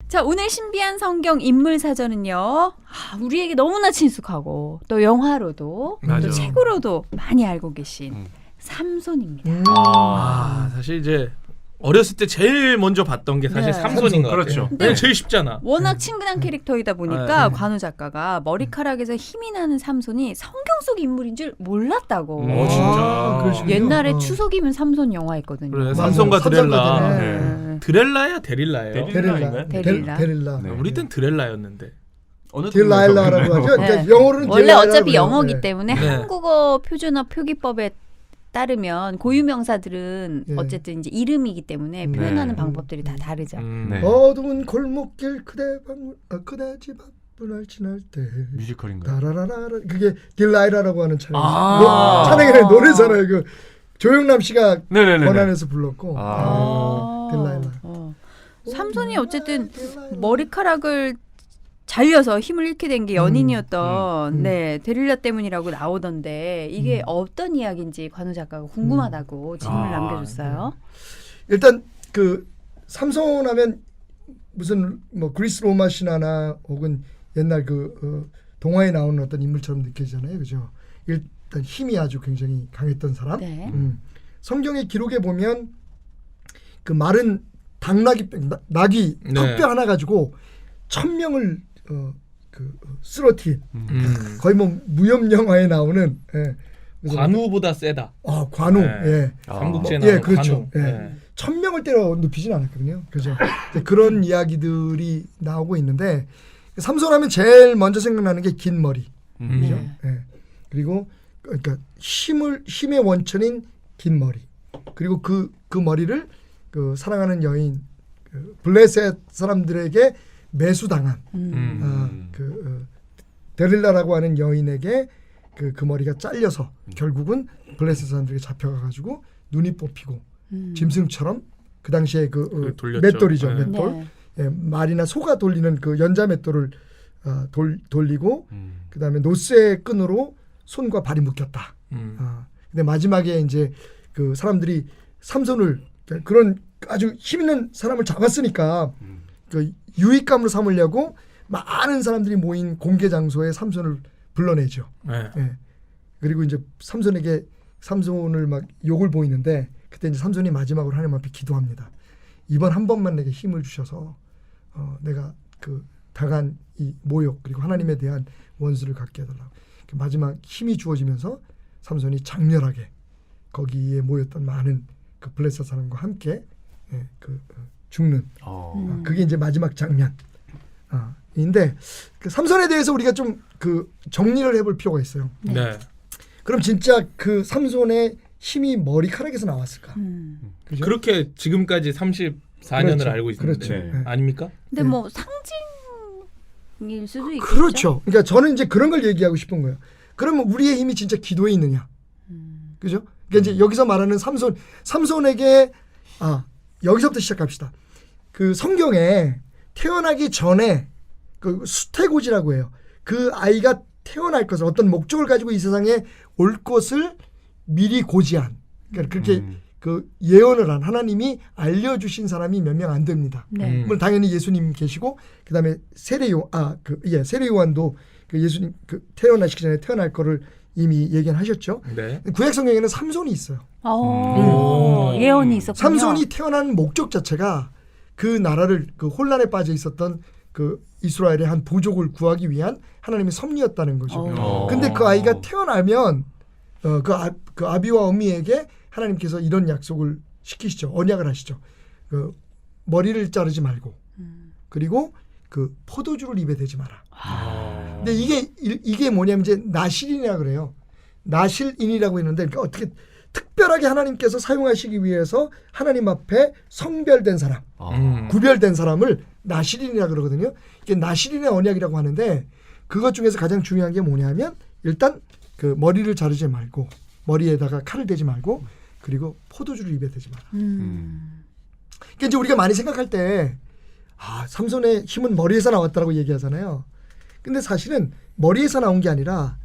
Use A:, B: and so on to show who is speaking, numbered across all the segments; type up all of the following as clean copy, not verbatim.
A: 자, 오늘 신비한 성경 인물 사전은요. 우리에게 너무나 친숙하고 또 영화로도
B: 맞아.
A: 또 책으로도 많이 알고 계신 삼손입니다.
B: 사실 이제 어렸을 때 제일 먼저 봤던 게 사실
A: 네.
B: 삼손인 것 같아요.
C: 그렇죠.
B: 왜냐면 제일 쉽잖아.
A: 워낙 친근한 캐릭터이다 보니까
B: 네.
A: 관우 작가가 머리카락에서 힘이 나는 삼손이 성경 속 인물인 줄 몰랐다고.
B: 진짜.
C: 그러시군요.
A: 옛날에 추석이면 삼손 영화 있거든요.
B: 그래,
C: 맞아요.
B: 삼손과 드렐라.
C: 삼손과
A: 네.
B: 드렐라야 데릴라예요?
C: 데릴라.
A: 데릴라.
C: 데릴라.
B: 네. 우리 땐 드렐라였는데.
D: 어느
C: 딜라일라라고 하죠. 그러니까
A: 네.
C: 영어로는
A: 원래
C: 딜라일라라고
A: 어차피
C: 그래요.
A: 영어기
C: 네.
A: 때문에
B: 네.
A: 한국어 표준어 표기법에 따르면 고유명사들은
C: 네.
A: 어쨌든 이제 이름이기 때문에
C: 네.
A: 표현하는 방법들이 다 다르죠.
D: 네.
C: 어두운 골목길 그대 방문 그대 집 앞을 지날 때
D: 뮤지컬인가요?
C: 다라라라 그게 딜라이라라고 하는 찬양.
B: 아.
C: 찬양의 노래잖아요. 그 조영남 씨가
D: 네네네.
C: 권한에서 불렀고.
A: 딜라일라.
C: 딜라일라.
A: 삼손이 어쨌든 머리카락을 잘려서 힘을 잃게 된 게 연인이었던 네 데릴라 때문이라고 나오던데 이게 어떤 이야기인지 관우 작가가 궁금하다고 질문을 남겨줬어요.
C: 일단 그 삼손하면 무슨 뭐 그리스 로마 신화나 혹은 옛날 그 동화에 나오는 어떤 인물처럼 느껴지잖아요, 그죠? 일단 힘이 아주 굉장히 강했던 사람.
A: 네.
C: 성경의 기록에 보면 그 마른 당나귀 낙이
B: 네.
C: 턱뼈 하나 가지고 1000명을 쓰러뜨린 거의 뭐 무협 영화에 나오는
B: 관우보다 세다.
C: 관우.
B: 네.
C: 예.
B: 삼국지에
C: 예,
B: 나오는
C: 그렇죠.
B: 관우.
C: 예.
B: 네.
C: 1000명을 때려 눕히진 않았거든요. 그죠? 그런 이야기들이 나오고 있는데 삼손하면 제일 먼저 생각나는 게 긴 머리. 그죠?
A: 네.
C: 예. 그리고 그러니까 힘의 원천인 긴 머리. 그리고 그 머리를 그 사랑하는 여인 블레셋 사람들에게 매수당한 데릴라라고 하는 여인에게 그 머리가 잘려서 결국은 블레셋 사람들에게 잡혀가가지고 눈이 뽑히고 짐승처럼 그 당시에
B: 돌렸죠.
C: 맷돌이죠.
B: 네.
C: 맷돌.
A: 네.
C: 예, 말이나 소가 돌리는 그 연자 맷돌을 돌리고 그다음에 노쇠 끈으로 손과 발이 묶였다. 근데 마지막에 이제 그 사람들이 삼손을 그런 아주 힘 있는 사람을 잡았으니까 그 유익감으로 삼으려고 많은 사람들이 모인 공개 장소에 삼손을 불러내죠.
B: 네.
C: 예. 그리고 이제 삼손을 막 욕을 보이는데 그때 이제 삼손이 마지막으로 하나님 앞에 기도합니다. 이번 한 번만 내게 힘을 주셔서 내가 그 당한 이 모욕 그리고 하나님에 대한 원수를 갖게 해달라고. 마지막 힘이 주어지면서 삼손이 거기에 모였던 많은 그 블레셋 사람과 함께 죽는 그게 이제 마지막 장면인데 그 삼손에 대해서 우리가 좀 그 정리를 해볼 필요가 있어요.
B: 네.
C: 그럼 진짜 그 삼손의 힘이 머리카락에서 나왔을까? 그죠?
B: 그렇게 지금까지 34년을
C: 그렇죠.
B: 알고 있는데
C: 그렇죠. 네.
B: 아닙니까?
A: 근데
C: 네.
A: 뭐 상징일 수도 있겠죠.
C: 그렇죠. 그러니까 저는 이제 그런 걸 얘기하고 싶은 거예요. 그러면 우리의 힘이 진짜 기도에 있느냐? 그죠? 그러니까 이제 여기서 말하는 삼손에게 여기서부터 시작합시다. 그 성경에 태어나기 전에 그 수태고지라고 해요. 그 아이가 태어날 것을 어떤 목적을 가지고 이 세상에 올 것을 미리 고지한 그러니까 그렇게 그 예언을 한 하나님이 알려주신 사람이 몇 명 안 됩니다.
A: 네.
C: 물론 당연히 예수님 계시고 그다음에 세례 요한도 그 예수님 그 태어나시기 전에 태어날 거를 이미 얘기하셨죠.
B: 네.
C: 구약 성경에는 삼손이 있어요.
A: 예언이 있었군요.
C: 삼손이 태어난 목적 자체가 그 나라를 그 혼란에 빠져 있었던 그 이스라엘의 한 부족을 구하기 위한 하나님의 섭리였다는 거죠. 근데 그 아이가 태어나면 그 아비와 어미에게 하나님께서 이런 약속을 시키시죠. 언약을 하시죠. 그 머리를 자르지 말고 그리고 그 포도주를 입에 대지 마라. 근데 이게 뭐냐면 이제 나실인이라 그래요. 나실인이라고 했는데 그러니까 어떻게 특별하게 하나님께서 사용하시기 위해서 하나님 앞에 성별된 사람, 구별된 사람을 나실인이라 그러거든요. 이게 나실인의 언약이라고 하는데 그것 중에서 가장 중요한 게 뭐냐면 일단 그 머리를 자르지 말고 머리에다가 칼을 대지 말고 그리고 포도주를 입에 대지 마라. 그러니까 이제 우리가 많이 생각할 때 삼손의 힘은 머리에서 나왔다라고 얘기하잖아요. 근데 사실은 머리에서 나온 게 아니라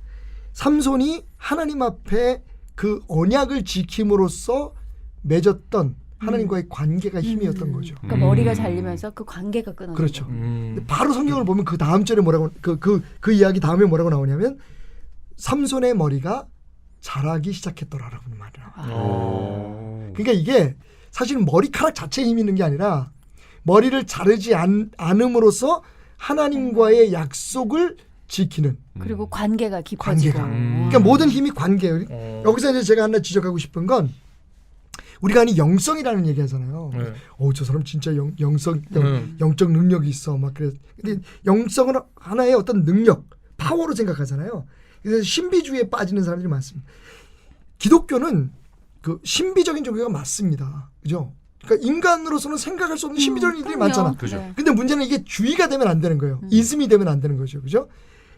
C: 삼손이 하나님 앞에 그 언약을 지킴으로써 맺었던 하나님과의 관계가 힘이었던 거죠.
A: 그러니까 머리가 잘리면서 그 관계가 끊어진
C: 그렇죠.
A: 거예요.
C: 근데 바로 성경을 보면 그 다음 절에 뭐라고 그 이야기 다음에 뭐라고 나오냐면 삼손의 머리가 자라기 시작했더라라고 말이야. 그러니까 이게 사실 머리카락 자체에 힘이 있는 게 아니라 머리를 자르지 않음으로써 하나님과의 약속을 지키는
A: 그리고 관계가 깊어지고.
C: 관계가. 그러니까 모든 힘이 관계예요. 여기서 이제 제가 하나 지적하고 싶은 건 우리가 아니 영성이라는 얘기 하잖아요. 저 사람 진짜 영적 능력이 있어. 막 그래. 근데 영성은 하나의 어떤 능력, 파워로 생각하잖아요. 그래서 신비주의에 빠지는 사람들이 많습니다. 기독교는 그 신비적인 종교가 맞습니다. 그죠? 그러니까 인간으로서는 생각할 수 없는 신비적인 일들이 많잖아.
A: 그죠.
C: 근데 문제는 이게 주의가 되면 안 되는 거예요. 이즘이 되면 안 되는 거죠. 그죠?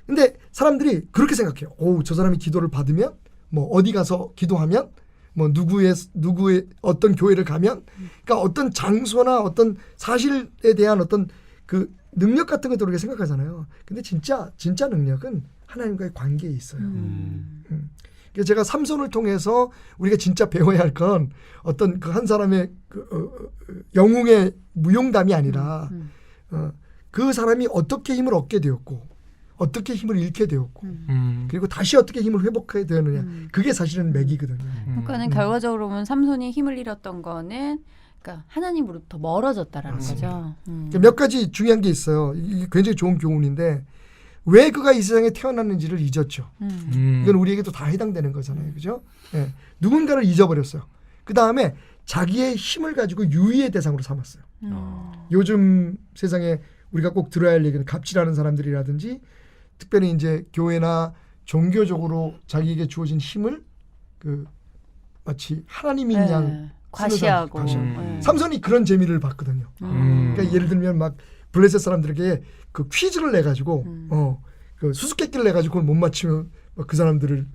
C: 근데 사람들이 그렇게 생각해요. 저 사람이 기도를 받으면 뭐 어디 가서 기도하면 뭐 누구의 어떤 교회를 가면 그러니까 어떤 장소나 어떤 사실에 대한 어떤 그 능력 같은 것들을 우리가 생각하잖아요. 근데 진짜 영역은 하나님과의 관계에 있어요. 그래서 제가 삼손을 통해서 우리가 진짜 배워야 할 건 어떤 그 한 사람의 영웅의 무용담이 아니라 그 사람이 어떻게 힘을 얻게 되었고 어떻게 힘을 잃게 되었고 그리고 다시 어떻게 힘을 회복해야 되느냐 그게 사실은 맥이거든요.
A: 그러니까는 결과적으로 보면 삼손이 힘을 잃었던 거는 그러니까 하나님으로부터 멀어졌다라는 거죠.
C: 몇 가지 중요한 게 있어요. 이게 굉장히 좋은 교훈인데 왜 그가 이 세상에 태어났는지를 잊었죠. 이건 우리에게도 다 해당되는 거잖아요. 그죠? 네. 누군가를 잊어버렸어요. 그 다음에 자기의 힘을 가지고 유의의 대상으로 삼았어요. 요즘 세상에 우리가 꼭 들어야 할 얘기는 갑질하는 사람들이라든지 특별히 이제 교회나 종교적으로 자기에게 주어진 힘을 그 마치 하나님인 양
A: 과시하고.
C: 삼손이 그런 재미를 봤거든요. 그러니까 예를 들면 막 블레셋 사람들에게 그 퀴즈를 내 가지고 그 수수께끼를 내 가지고 그걸 못 맞추면 그 사람들을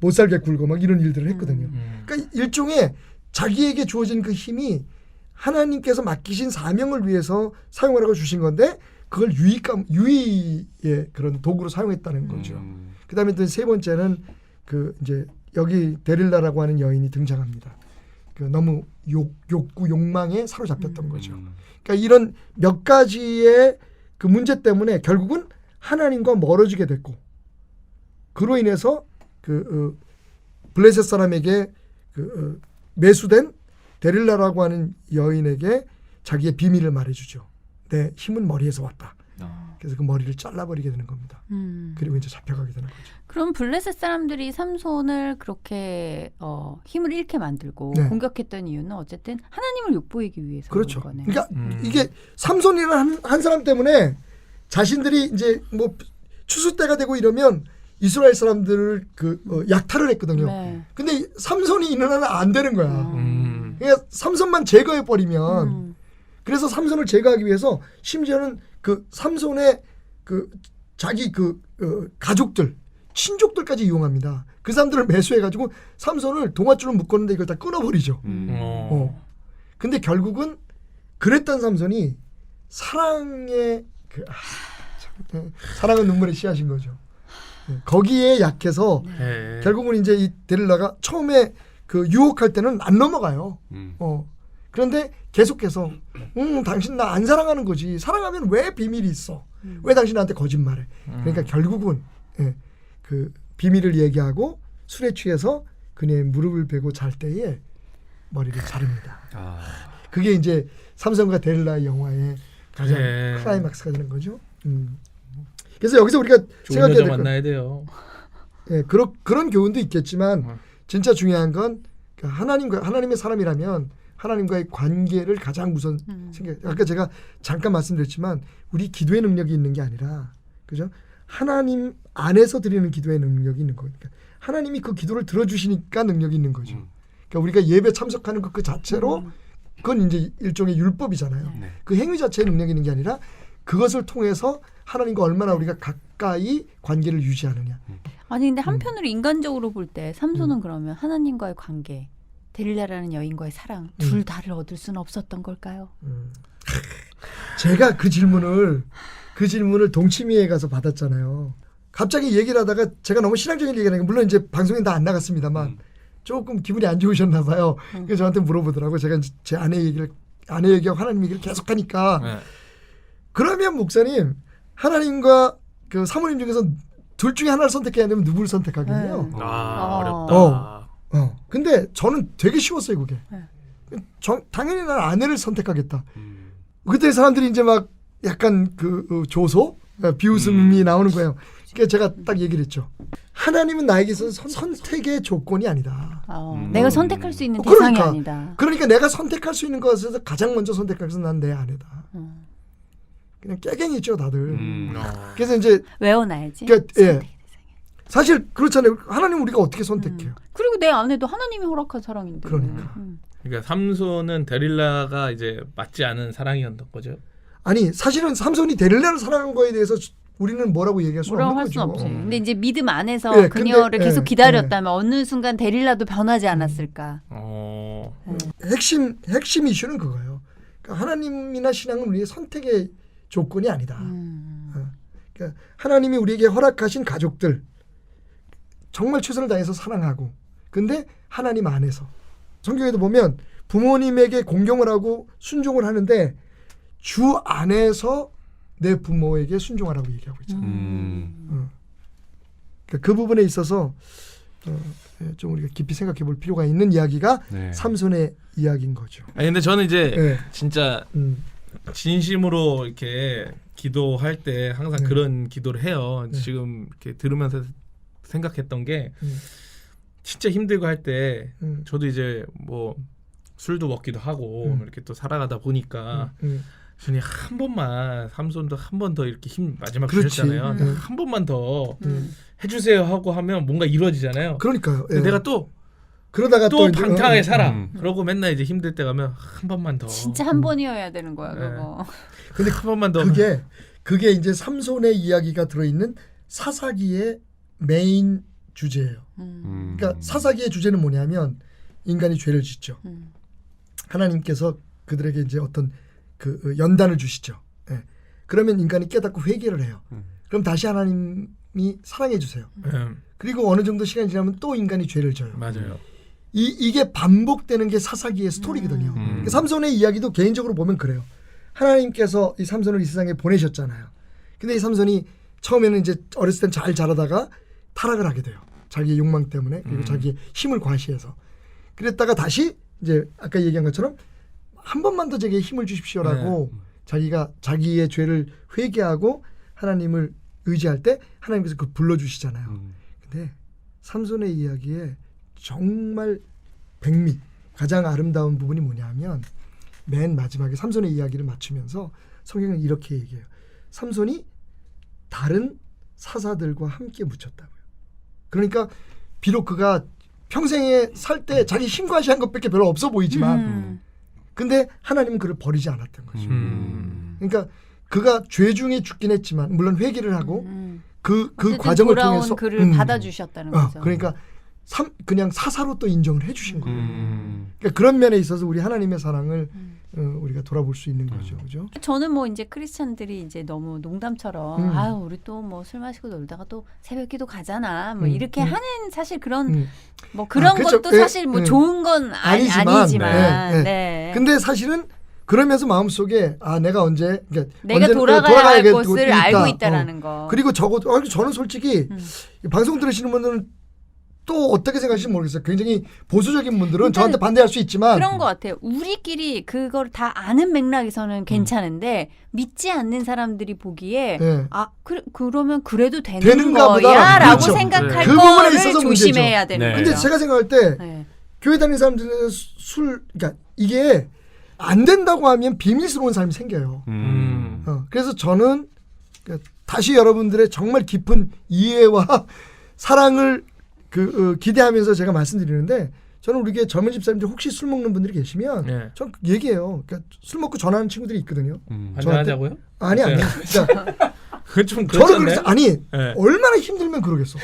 C: 못 살게 굴고 막 이런 일들을 했거든요. 그러니까 일종의 자기에게 주어진 그 힘이 하나님께서 맡기신 사명을 위해서 사용하라고 주신 건데 그걸 유의의 그런 도구로 사용했다는 거죠. 그다음에 또 세 번째는 그 이제 여기 데릴라라고 하는 여인이 등장합니다. 그 너무 욕구 욕망에 사로잡혔던 거죠. 그러니까 이런 몇 가지의 그 문제 때문에 결국은 하나님과 멀어지게 됐고 그로 인해서 그 블레셋 사람에게 그 매수된 데릴라라고 하는 여인에게 자기의 비밀을 말해주죠. 내 힘은 머리에서 왔다. 그래서 그 머리를 잘라버리게 되는 겁니다. 그리고 이제 잡혀가게 되는 거죠.
A: 그럼 블레셋 사람들이 삼손을 그렇게 힘을 잃게 만들고
C: 네.
A: 공격했던 이유는 어쨌든 하나님을 욕보이기 위해서
C: 그렇죠.
A: 거네요.
C: 그러니까 이게 삼손이라는 한 사람 때문에 자신들이 이제 뭐 추수 때가 되고 이러면 이스라엘 사람들을 약탈을 했거든요.
A: 네.
C: 근데 삼손이 있는 한은 안 되는 거야. 그러니까 삼손만 제거해 버리면 그래서 삼손을 제거하기 위해서 심지어는 그 삼손의 그 자기 가족들 친족들까지 이용합니다. 그 사람들을 매수해 가지고 삼손을 동아줄로 묶었는데 이걸 다 끊어버리죠. 근데 결국은 그랬던 삼손이 사랑의 사랑은 눈물의 씨앗인 거죠. 거기에 약해서 결국은 이제 이 데릴라가 처음에 그 유혹할 때는 안 넘어가요. 그런데 계속해서 당신 나 안 사랑하는 거지. 사랑하면 왜 비밀이 있어? 왜 당신 나한테 거짓말해? 그러니까 결국은 그 비밀을 얘기하고 술에 취해서 그녀의 무릎을 베고 잘 때에 머리를 자릅니다. 그게 이제 삼손과 데릴라의 영화의 가장 클라이막스가 되는 거죠. 그래서 여기서 우리가 생각해야 될 건
B: 만나야 돼요.
C: 그런 교훈도 있겠지만 진짜 중요한 건 하나님의 사람이라면 하나님과의 관계를 가장 우선 아까 제가 잠깐 말씀드렸지만 우리 기도의 능력이 있는 게 아니라 그죠? 하나님 안에서 드리는 기도의 능력이 있는 거니까 하나님이 그 기도를 들어주시니까 능력이 있는 거죠. 그러니까 우리가 예배 참석하는 그 자체로 그건 이제 일종의 율법이잖아요. 그 행위 자체의 능력이 있는 게 아니라 그것을 통해서 하나님과 얼마나 우리가 가까이 관계를 유지하느냐.
A: 아니 근데 한편으로 인간적으로 볼 때 삼손은 그러면 하나님과의 관계, 데릴라라는 여인과의 사랑 둘 다를 얻을 수는 없었던 걸까요?
C: 제가 그 질문을 동치미에 가서 받았잖아요. 갑자기 얘기를 하다가 제가 너무 신앙적인 얘기를 하니까 물론 이제 방송에 다 안 나갔습니다만 조금 기분이 안 좋으셨나 봐요. 그래서 저한테 물어보더라고요. 제가 이제 제 아내 얘기하고 하나님 얘기를 계속하니까
B: 네.
C: 그러면 목사님 하나님과 그 사모님 중에서 둘 중에 하나를 선택해야 되면 누구를 선택하겠냐?
B: 어렵다.
C: 근데 저는 되게 쉬웠어요 그게.
A: 네.
C: 당연히 난 아내를 선택하겠다. 그때 사람들이 이제 막 약간 조소 비웃음이 나오는 거예요. 그러니까 제가 딱 얘기를 했죠. 하나님은 나에게 있어서 선택의 조건이 아니다.
A: 내가 선택할 수 있는 대상이
C: 그러니까,
A: 아니다.
C: 그러니까 내가 선택할 수 있는 것에서 가장 먼저 선택할 것은 난 내 아내다. 그냥 깨갱이죠 다들. 그래서 이제
A: 외워놔야지.
C: 그러니까, 예. 사실 그렇잖아요. 하나님 우리가 어떻게 선택해요?
A: 그리고 내 아내도 하나님이 허락한 사랑인데.
C: 그러니까.
B: 그러니까 삼손은 데릴라가 이제 맞지 않은 사랑이었던 거죠.
C: 아니 사실은 삼손이 데릴라를 사랑한 거에 대해서 우리는 뭐라고 얘기할 수
A: 뭐라고
C: 없는
A: 할
C: 거죠.
A: 수는 없지. 근데 이제 믿음 안에서
C: 예,
A: 그녀를
C: 근데,
A: 계속
C: 예,
A: 기다렸다면 어느 순간 데릴라도 변하지 않았을까.
C: 핵심 이슈는 그거예요. 그러니까 하나님이나 신앙은 우리의 선택의 조건이 아니다. 그러니까 하나님이 우리에게 허락하신 가족들 정말 최선을 다해서 사랑하고 근데 하나님 안에서 성경에도 보면 부모님에게 공경을 하고 순종을 하는데 주 안에서 내 부모에게 순종하라고 얘기하고 있잖아요. 그러니까 그 부분에 있어서 좀 우리가 깊이 생각해 볼 필요가 있는 이야기가
D: 네.
C: 삼손의 이야기인 거죠.
B: 아니 근데 저는 이제
C: 네.
B: 진짜 진심으로 이렇게 기도할 때 항상 그런 기도를 해요. 지금 이렇게 들으면서 생각했던 게 진짜 힘들고 할 때 저도 이제 뭐 술도 먹기도 하고 이렇게 또 살아가다 보니까 주님 한 번만 삼손도 한 번 더 이렇게 힘 마지막
C: 그렇지.
B: 주셨잖아요. 한 번만 더 해주세요 하고 하면 뭔가 이루어지잖아요.
C: 그러니까요.
B: 근데 내가 또
C: 그러다가
B: 또
C: 이제,
B: 방탕하게 살아. 그러고 맨날 이제 힘들 때 가면 한 번만 더.
A: 진짜 한 번이어야 되는 거야 그거.
C: 근데
B: 한 번만 더.
C: 그게 이제 삼손의 이야기가 들어있는 사사기의 메인 주제예요. 그러니까 사사기의 주제는 뭐냐면 인간이 죄를 짓죠. 하나님께서 그들에게 이제 어떤 그 연단을 주시죠. 예. 그러면 인간이 깨닫고 회개를 해요. 그럼 다시 하나님이 사랑해 주세요. 그리고 어느 정도 시간이 지나면 또 인간이 죄를 져요.
B: 맞아요.
C: 이게 반복되는 게 사사기의 스토리거든요. 그러니까 삼손의 이야기도 개인적으로 보면 그래요. 하나님께서 이 삼손을 이 세상에 보내셨잖아요. 근데 이 삼손이 처음에는 이제 어렸을 땐 잘 자라다가 타락을 하게 돼요. 자기의 욕망 때문에 그리고 자기의 힘을 과시해서 그랬다가 다시 이제 아까 얘기한 것처럼 한 번만 더 제게 힘을 주십시오라고 자기가 자기의 죄를 회개하고 하나님을 의지할 때 하나님께서 그걸 불러주시잖아요. 근데 삼손의 이야기에 정말 백미 가장 아름다운 부분이 뭐냐면 맨 마지막에 삼손의 이야기를 맞추면서 성경은 이렇게 얘기해요. 삼손이 다른 사사들과 함께 묻혔다고요. 그러니까 비록 그가 평생에 살 때 자기 힘과시한 것밖에 별로 없어 보이지만 근데 하나님은 그를 버리지 않았던 거죠. 그러니까 그가 죄 중에 죽긴 했지만 물론 회개를 하고 그 과정을
A: 돌아온
C: 통해서
A: 그를 받아주셨다는 거죠.
C: 그러니까 그냥 사사로 또 인정을 해주신 거예요. 그러니까 그런 면에 있어서 우리 하나님의 사랑을 우리가 돌아볼 수 있는 거죠, 그죠?
A: 저는 뭐 이제 크리스찬들이 이제 너무 농담처럼 아유 우리 또 뭐 술 마시고 놀다가 또 새벽기도 가잖아 뭐 이렇게 하는 사실 그런 뭐 그런
C: 그렇죠.
A: 것도 사실 뭐 좋은 건 아니지만 네.
C: 근데 사실은 그러면서 마음속에 내가 언제 그러니까
A: 내가
C: 언제는
A: 돌아가야 할
C: 될
A: 곳을
C: 있다.
A: 알고 있다라는 거.
C: 그리고 저는 솔직히 방송 들으시는 분들은 또 어떻게 생각하실지 모르겠어요. 굉장히 보수적인 분들은 저한테 반대할 수 있지만
A: 그런 것 같아요. 우리끼리 그걸 다 아는 맥락에서는 괜찮은데 믿지 않는 사람들이 보기에 그러면 그래도 되는
C: 되는가
A: 거야
C: 보다.
A: 라고
C: 그렇죠.
A: 생각할
C: 그 부분에
A: 거를
C: 있어서
A: 조심해야
C: 문제죠.
A: 되는
C: 근데
A: 거죠.
C: 제가 생각할 때 교회 다니는 사람들은 그러니까 이게 안 된다고 하면 비밀스러운 삶이 생겨요. 그래서 저는 다시 여러분들의 정말 깊은 이해와 사랑을 기대하면서 제가 말씀드리는데 저는 우리 교회 젊은 집사님들 혹시 술 먹는 분들이 계시면 전 얘기해요. 그러니까 술 먹고 전화하는 친구들이 있거든요.
B: 한잔하자고요?
C: 아니. 그러니까
B: 그건 좀
C: 저는 그래서
B: 그렇잖아요.
C: 얼마나 힘들면 그러겠어.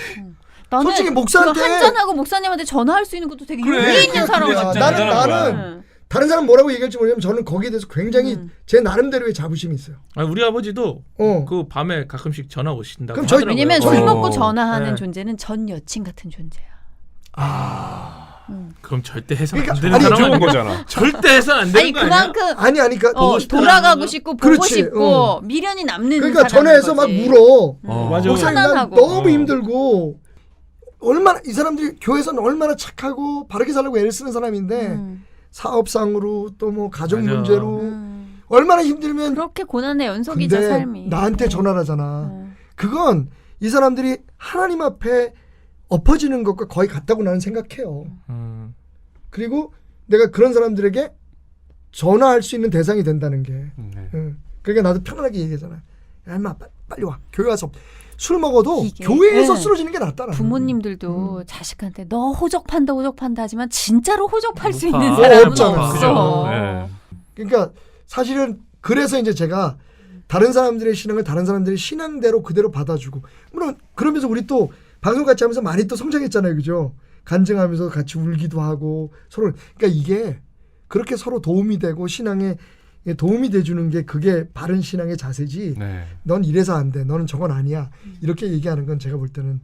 A: 나는
C: 솔직히 목사한테
A: 한잔하고 목사님한테 전화할 수 있는 것도 되게
B: 그래,
A: 용기 있는 사람
C: 그래요.
A: 같잖아요.
C: 나는 다른 사람 뭐라고 얘기할지 모르지만 저는 거기에 대해서 굉장히 제 나름대로의 자부심이 있어요.
B: 우리 아버지도 그 밤에 가끔씩 전화 오신다고
C: 그럼
B: 하더라고요.
A: 왜냐면 술 먹고 전화하는
B: 네.
A: 존재는 전 여친 같은 존재야.
B: 그럼 절대 해서 안
C: 그러니까
B: 되는
C: 아니,
B: 사람
D: 좋은
B: 아니야?
D: 거잖아.
B: 절대 해서 안 되는
A: 아니
B: 거 아니야?
A: 그만큼
C: 아니 그러니까
B: 보고 싶다.
A: 돌아가고 싶고 보고
C: 그렇지,
A: 싶고 미련이 남는
C: 그러니까
A: 사람인
C: 전화해서 막
A: 거지.
C: 물어.
B: 맞아.
C: 목사님 난
A: 편안하고.
C: 너무
D: 어.
C: 힘들고 얼마나 이 사람들이 교회에서는 얼마나 착하고 바르게 살려고 애를 쓰는 사람인데 사업상으로 또 뭐 가정
B: 맞아.
C: 문제로 얼마나 힘들면
A: 그렇게 고난의 연속이죠
C: 근데
A: 삶이.
C: 나한테
A: 네.
C: 전화를 하잖아. 그건 이 사람들이 하나님 앞에 엎어지는 것과 거의 같다고 나는 생각해요. 그리고 내가 그런 사람들에게 전화할 수 있는 대상이 된다는 게.
D: 네.
C: 그러니까 나도 편안하게 얘기하잖아. 야 임마 빨리 와. 교회 와서 술 먹어도
A: 이게,
C: 교회에서
A: 네.
C: 쓰러지는 게 낫다. 나는.
A: 부모님들도 자식한테 너 호적판다 하지만 진짜로 호적팔 수
B: 못
A: 있는
B: 봐.
A: 사람은
C: 없잖아.
A: 없어.
D: 그죠? 네.
C: 그러니까 사실은 그래서 이제 제가 다른 사람들의 신앙을 다른 사람들의 신앙대로 그대로 받아주고 물론 그러면서 우리 또 방송 같이 하면서 많이 또 성장했잖아요. 그죠? 간증하면서 같이 울기도 하고 서로 그러니까 이게 그렇게 서로 도움이 되고 신앙에 도움이 돼주는 게 그게 바른 신앙의 자세지.
D: 네.
C: 넌 이래서 안 돼. 너는 저건 아니야. 이렇게 얘기하는 건 제가 볼 때는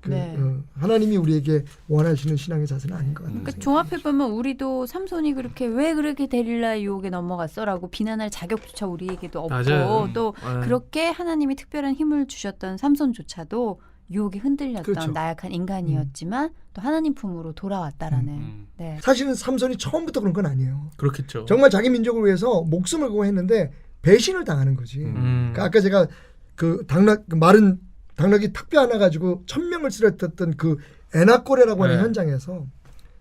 A: 네.
C: 하나님이 우리에게 원하시는 신앙의 자세는 아닌 것 같아요.
A: 그러니까 종합해 보면 우리도 삼손이 그렇게 왜 그렇게 데릴라 유혹에 넘어갔어라고 비난할 자격조차 우리에게도 없고
B: 맞아요.
A: 또 그렇게 하나님이 특별한 힘을 주셨던 삼손조차도 유혹에 흔들렸던
C: 그렇죠.
A: 나약한 인간이었지만 또 하나님 품으로 돌아왔다라는. 네.
C: 사실은 삼손이 처음부터 그런 건 아니에요.
B: 그렇겠죠.
C: 정말 자기 민족을 위해서 목숨을 걸고 했는데 배신을 당하는 거지. 그러니까 아까 제가 그 마른 당나귀 탁뼈 하나 가지고 1,000명을 쓰러뜨렸던 그 에나꼬레라고 하는
B: 네.
C: 현장에서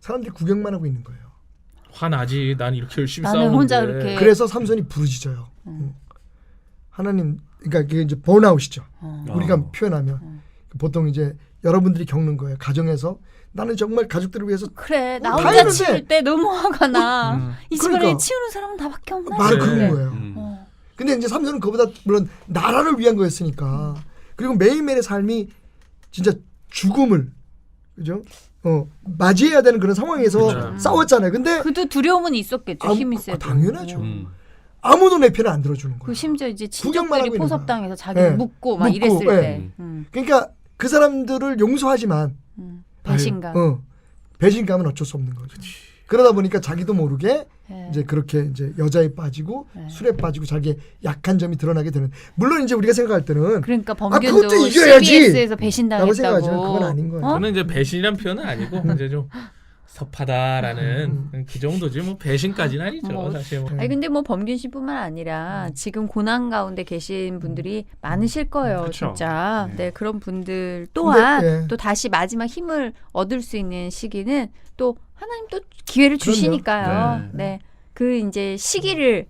C: 사람들이 구경만 하고 있는 거예요.
B: 화나지. 난 이렇게 열심히
A: 나는
B: 싸우는데.
A: 혼자 그렇게
C: 그래서 삼손이 부르짖어요. 하나님, 그러니까 그게 이제 번아웃이죠. 우리가 표현하면 보통 이제 여러분들이 겪는 거예요. 가정에서 나는 정말 가족들을 위해서
A: 그래 나
C: 다
A: 혼자
C: 했는데
A: 치울 때 너무 화가 나. 이 집안에
C: 그러니까.
A: 치우는 사람은 나밖에 없나?
C: 말을
B: 그래.
C: 그런 거예요.
A: 어.
C: 근데 이제 삼손은 그보다 물론 나라를 위한 거였으니까 그리고 매일매일의 삶이 진짜 죽음을 그죠? 맞이해야 되는 그런 상황에서
B: 그쵸.
C: 싸웠잖아요. 근데
A: 그도 두려움은 있었겠죠. 힘이 세도.
C: 당연하죠.
D: 음.
C: 아무도 내 편을 안 들어주는 거예요.
A: 그 심지어 이제
C: 구경만 하고
A: 친척들이
C: 있는
A: 포섭당해서 자기를
C: 네.
A: 묻고 막
C: 묻고,
A: 이랬을
C: 네.
A: 때.
C: 그러니까 그 사람들을 용서하지만
A: 배신감.
C: 배신감은 어쩔 수 없는 거죠. 그러다 보니까 자기도 모르게
A: 네.
C: 이제 그렇게 이제 여자에 빠지고
A: 네.
C: 술에 빠지고 자기의 약한 점이 드러나게 되는. 물론 이제 우리가 생각할 때는
A: 그러니까
C: 그것도
A: 범균도
C: 이겨야지!
A: CBS에서
C: 라고
A: 배신당했다고.
C: 생각하지만 그건 아닌 거예요.
A: 어?
B: 저는 이제 배신이란 표현은 아니고 이제 좀 섭하다라는 그 정도지 뭐 배신까지는 아니죠 사실 뭐.
A: 아니 근데 뭐 범균 씨뿐만 아니라 지금 고난 가운데 계신 분들이 많으실 거예요,
D: 그렇죠.
A: 진짜.
D: 네.
A: 네, 그런 분들 또한
C: 근데, 예.
A: 또 다시 마지막 힘을 얻을 수 있는 시기는 또 하나님 또 기회를
C: 그럼요.
A: 주시니까요.
D: 네.
A: 네, 그 이제 시기를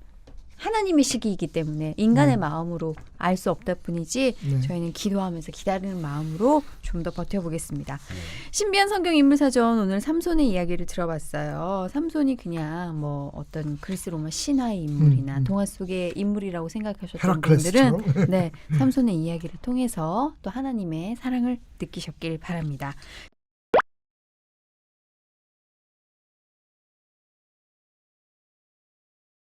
A: 하나님의 시기이기 때문에 인간의 마음으로 알 수 없다 뿐이지
C: 네.
A: 저희는 기도하면서 기다리는 마음으로 좀 더 버텨보겠습니다. 신비한 성경 인물사전 오늘 삼손의 이야기를 들어봤어요. 삼손이 그냥 뭐 어떤 그리스 로마 신화의 인물이나 동화 속의 인물이라고 생각하셨던
C: 헤라클레스처럼.
A: 분들은 네, 삼손의 이야기를 통해서 또 하나님의 사랑을 느끼셨길 바랍니다.